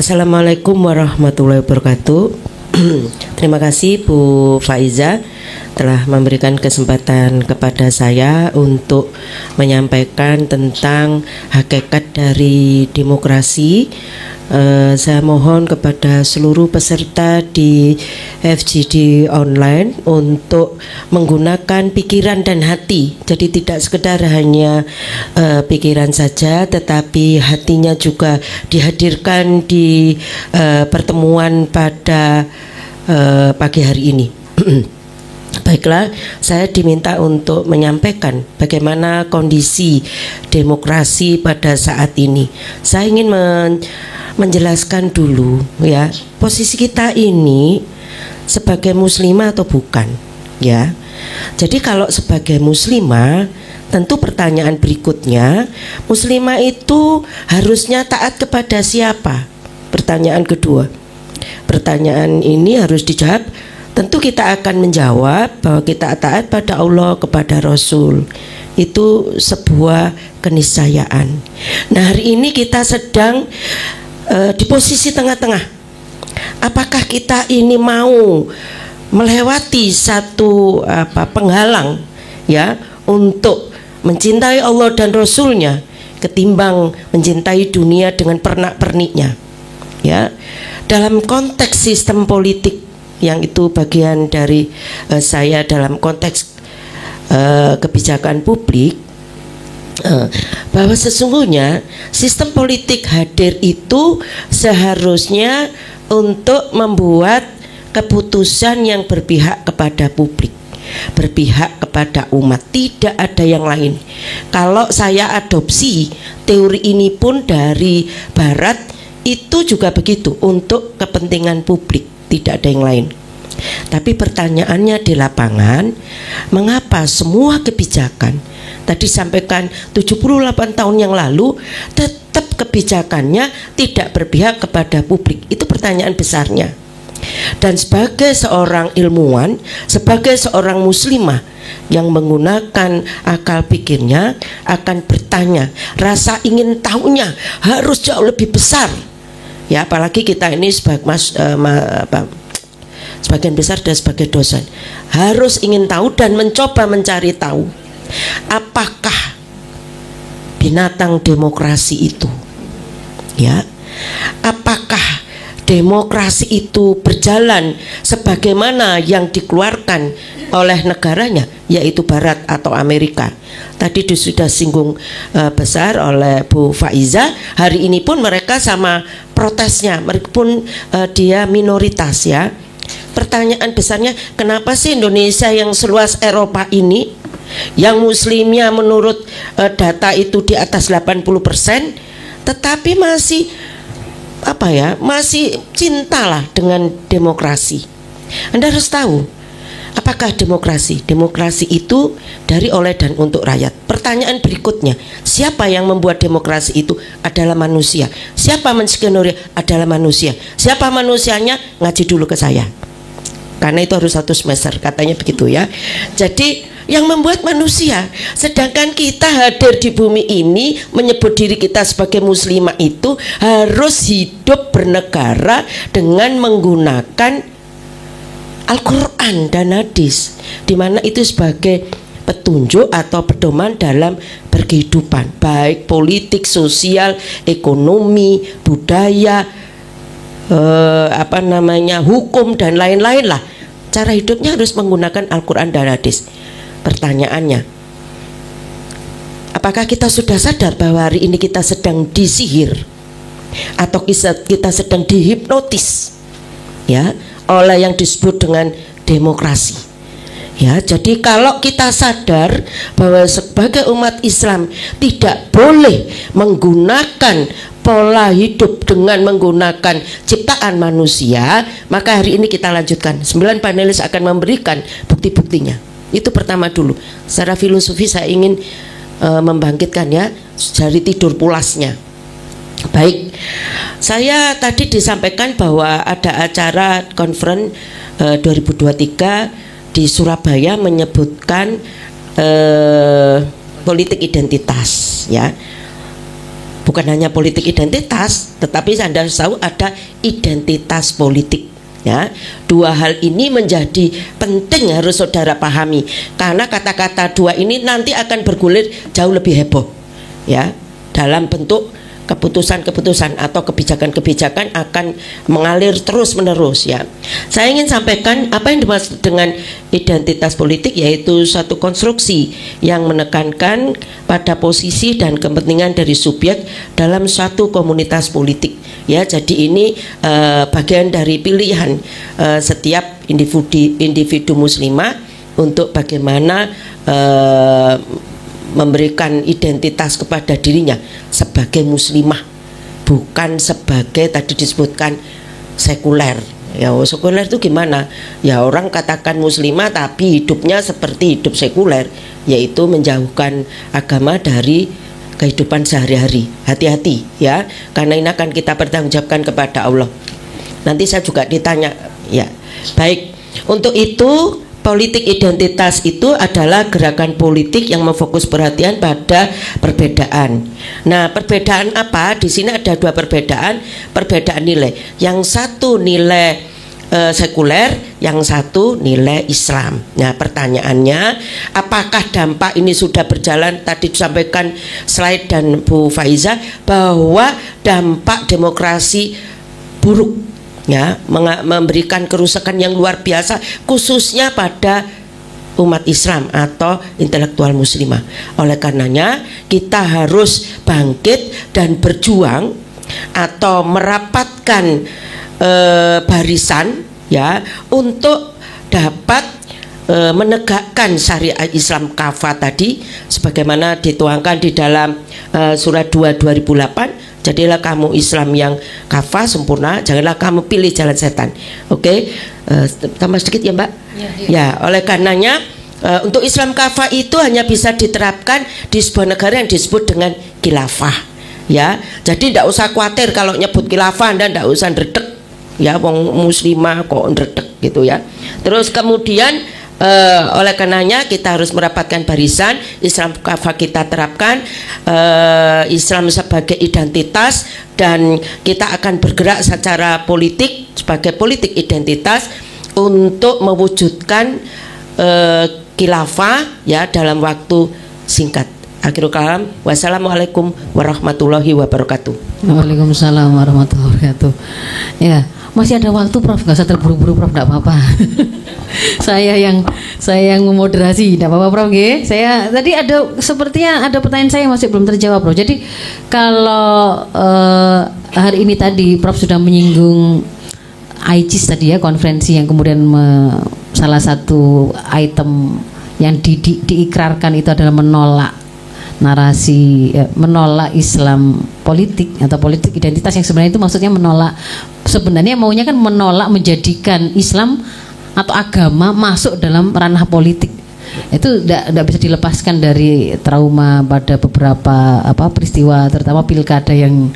Assalamualaikum warahmatullahi wabarakatuh. Terima kasih Bu Faiza telah memberikan kesempatan kepada saya untuk menyampaikan tentang hakikat dari demokrasi. Saya mohon kepada seluruh peserta di FGD online untuk menggunakan pikiran dan hati. Jadi tidak sekedar hanya pikiran saja, tetapi hatinya juga dihadirkan di pertemuan pada pagi hari ini. Baiklah, saya diminta untuk menyampaikan bagaimana kondisi demokrasi pada saat ini. Saya ingin menjelaskan dulu ya, posisi kita ini sebagai muslimah atau bukan ya. Jadi kalau sebagai muslimah, tentu pertanyaan berikutnya, muslimah itu harusnya taat kepada siapa? Pertanyaan kedua. Pertanyaan ini harus dijawab. Tentu kita akan menjawab bahwa kita taat pada Allah, kepada Rasul. Itu sebuah keniscayaan. Nah, hari ini kita sedang di posisi tengah-tengah. Apakah kita ini mau melewati satu penghalang ya untuk mencintai Allah dan Rasulnya ketimbang mencintai dunia dengan pernak-perniknya ya. Dalam konteks sistem politik yang itu bagian dari saya dalam konteks kebijakan publik, bahwa sesungguhnya sistem politik hadir itu seharusnya untuk membuat keputusan yang berpihak kepada publik, berpihak kepada umat, tidak ada yang lain. Kalau saya adopsi teori ini pun dari Barat, itu juga begitu, untuk kepentingan publik, tidak ada yang lain. Tapi pertanyaannya di lapangan, mengapa semua kebijakan tadi sampaikan 78 tahun yang lalu tetap kebijakannya tidak berpihak kepada publik? Itu pertanyaan besarnya. Dan sebagai seorang ilmuwan, sebagai seorang muslimah yang menggunakan akal pikirnya, akan bertanya, rasa ingin tahunya harus jauh lebih besar ya, apalagi kita ini sebagian besar dan sebagai dosen harus ingin tahu dan mencoba mencari tahu apakah binatang demokrasi itu ya, apakah demokrasi itu berjalan sebagaimana yang dikeluarkan oleh negaranya, yaitu Barat atau Amerika. Tadi sudah singgung besar oleh Bu Faiza. Hari ini pun mereka sama protesnya, meskipun dia minoritas ya. Pertanyaan besarnya, kenapa sih Indonesia yang seluas Eropa ini, yang muslimnya menurut data itu di atas 80%, tetapi masih masih cintalah dengan demokrasi. Anda harus tahu, apakah demokrasi itu dari, oleh, dan untuk rakyat. Pertanyaan berikutnya, siapa yang membuat demokrasi itu? Adalah manusia. Siapa menskenario? Adalah manusia. Siapa manusianya? Ngaji dulu ke saya, karena itu harus 1 semester, katanya begitu ya. Jadi yang membuat manusia, sedangkan kita hadir di bumi ini menyebut diri kita sebagai muslimah itu harus hidup bernegara dengan menggunakan Al-Quran dan hadis, di mana itu sebagai petunjuk atau pedoman dalam berkehidupan, baik politik, sosial, ekonomi, budaya, hukum dan lain-lain lah. Cara hidupnya harus menggunakan Al-Quran dan hadis. Pertanyaannya, apakah kita sudah sadar bahwa hari ini kita sedang disihir atau kita sedang dihipnotis ya oleh yang disebut dengan demokrasi ya. Jadi kalau kita sadar bahwa sebagai umat Islam tidak boleh menggunakan pola hidup dengan menggunakan ciptaan manusia, maka hari ini kita lanjutkan. 9 panelis akan memberikan bukti-buktinya. Itu pertama dulu. Secara filosofi saya ingin membangkitkan ya dari tidur pulasnya. Baik, saya tadi disampaikan bahwa ada acara conference 2023 di Surabaya menyebutkan politik identitas ya. bukan hanya politik identitas, tetapi Anda harus tahu ada identitas politik. Ya, dua hal ini menjadi penting harus saudara pahami, karena kata-kata dua ini nanti akan bergulir jauh lebih heboh, ya, dalam bentuk keputusan-keputusan atau kebijakan-kebijakan akan mengalir terus-menerus. Ya, saya ingin sampaikan apa yang dimaksud dengan identitas politik, yaitu suatu konstruksi yang menekankan pada posisi dan kepentingan dari subjek dalam suatu komunitas politik. Ya, jadi ini bagian dari pilihan setiap individu muslimah untuk bagaimana memberikan identitas kepada dirinya sebagai muslimah, bukan sebagai tadi disebutkan sekuler. Ya, sekuler itu gimana? Ya, orang katakan muslimah tapi hidupnya seperti hidup sekuler, yaitu menjauhkan agama dari kehidupan sehari-hari. Hati-hati ya, karena ini akan kita pertanggungjawabkan kepada Allah. Nanti saya juga ditanya. Ya, baik. Untuk itu politik identitas itu adalah gerakan politik yang memfokus perhatian pada perbedaan. Nah, perbedaan apa? Di sini ada dua perbedaan nilai. Yang satu nilai sekuler, yang satu nilai Islam. Nah, pertanyaannya, apakah dampak ini sudah berjalan? Tadi disampaikan slide dan Bu Faiza bahwa dampak demokrasi buruk, ya, memberikan kerusakan yang luar biasa, khususnya pada umat Islam atau intelektual muslimah. Oleh karenanya kita harus bangkit dan berjuang atau merapatkan barisan, ya, untuk dapat menegakkan syariat Islam kafah tadi sebagaimana dituangkan di dalam surat 2 2008. Jadilah kamu Islam yang kafah sempurna, janganlah kamu pilih jalan setan. Oke, tambah sedikit ya Mbak. Ya, oleh karenanya untuk Islam kafah itu hanya bisa diterapkan di sebuah negara yang disebut dengan khilafah. Ya, jadi tidak usah khawatir kalau nyebut khilafah, Anda tidak usah ndredeg. Ya, wong muslimah kok ndredeg gitu ya. Terus kemudian oleh karenanya kita harus merapatkan barisan, Islam kafah kita terapkan, Islam sebagai identitas, dan kita akan bergerak secara politik sebagai politik identitas untuk mewujudkan khilafah, ya, dalam waktu singkat. Akhirul kalam, wassalamualaikum warahmatullahi wabarakatuh. Waalaikumsalam warahmatullahi wabarakatuh. Ya, masih ada waktu Prof, nggak usah terburu-buru Prof, nggak apa-apa. saya yang memoderasi, tidak apa-apa Prof. Saya tadi sepertinya ada pertanyaan saya yang masih belum terjawab Prof. Jadi kalau hari ini tadi Prof sudah menyinggung ICIS tadi ya, konferensi yang kemudian salah satu item yang diikrarkan itu adalah menolak narasi, menolak Islam politik atau politik identitas, yang sebenarnya itu maksudnya menolak, sebenarnya maunya kan menolak menjadikan Islam atau agama masuk dalam ranah politik. Itu tidak bisa dilepaskan dari trauma pada beberapa peristiwa, terutama pilkada yang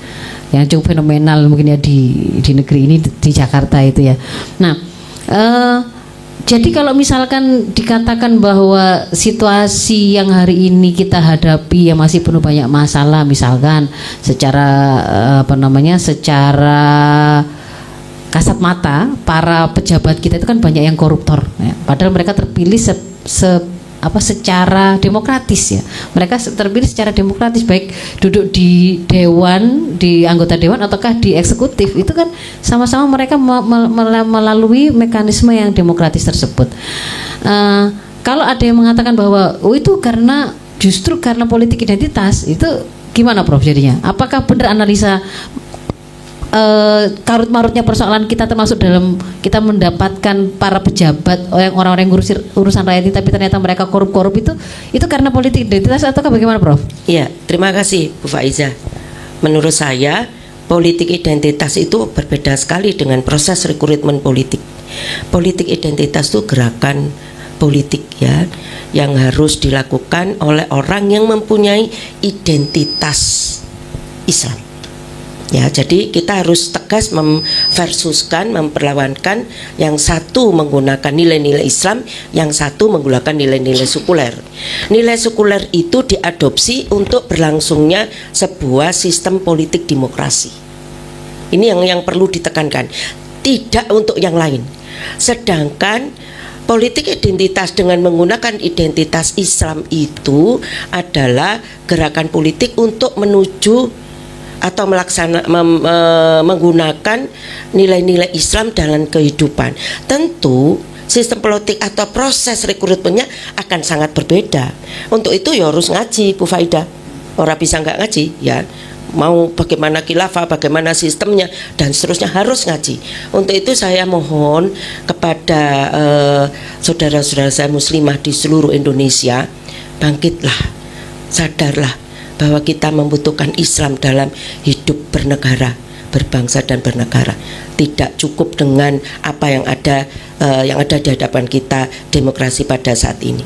cukup fenomenal mungkin ya di negeri ini, di Jakarta itu ya. Nah, jadi kalau misalkan dikatakan bahwa situasi yang hari ini kita hadapi yang masih penuh banyak masalah, misalkan secara secara kasat mata para pejabat kita itu kan banyak yang koruptor, ya. Padahal mereka terpilih secara demokratis ya. Mereka terpilih secara demokratis, baik duduk di dewan, di anggota dewan ataukah di eksekutif, itu kan sama-sama mereka melalui mekanisme yang demokratis tersebut. Kalau ada yang mengatakan bahwa itu justru karena politik identitas, itu gimana Prof jadinya? Apakah benar analisa karut-marutnya persoalan kita termasuk dalam kita mendapatkan para pejabat, orang-orang yang urusan rakyat ini tapi ternyata mereka korup-korup, itu karena politik identitas ataukah bagaimana Prof? Iya, terima kasih Bu Faiza. Menurut saya politik identitas itu berbeda sekali dengan proses rekrutmen politik. Politik identitas itu gerakan politik ya, yang harus dilakukan oleh orang yang mempunyai identitas Islam. Ya, jadi kita harus tegas memversuskan, memperlawankan, yang satu menggunakan nilai-nilai Islam, yang satu menggunakan nilai-nilai sekuler. Nilai sekuler itu diadopsi untuk berlangsungnya sebuah sistem politik demokrasi. Ini yang perlu ditekankan, tidak untuk yang lain. Sedangkan politik identitas dengan menggunakan identitas Islam itu adalah gerakan politik untuk menuju atau menggunakan nilai-nilai Islam dalam kehidupan. Tentu sistem politik atau proses rekrutmennya akan sangat berbeda. Untuk itu ya harus ngaji, Bu Faida. Orang bisa nggak ngaji ya, mau bagaimana khilafah, bagaimana sistemnya dan seterusnya harus ngaji. Untuk itu saya mohon kepada saudara-saudara saya muslimah di seluruh Indonesia, bangkitlah, sadarlah bahwa kita membutuhkan Islam dalam hidup bernegara, berbangsa dan bernegara. Tidak cukup dengan apa yang ada di hadapan kita, demokrasi pada saat ini.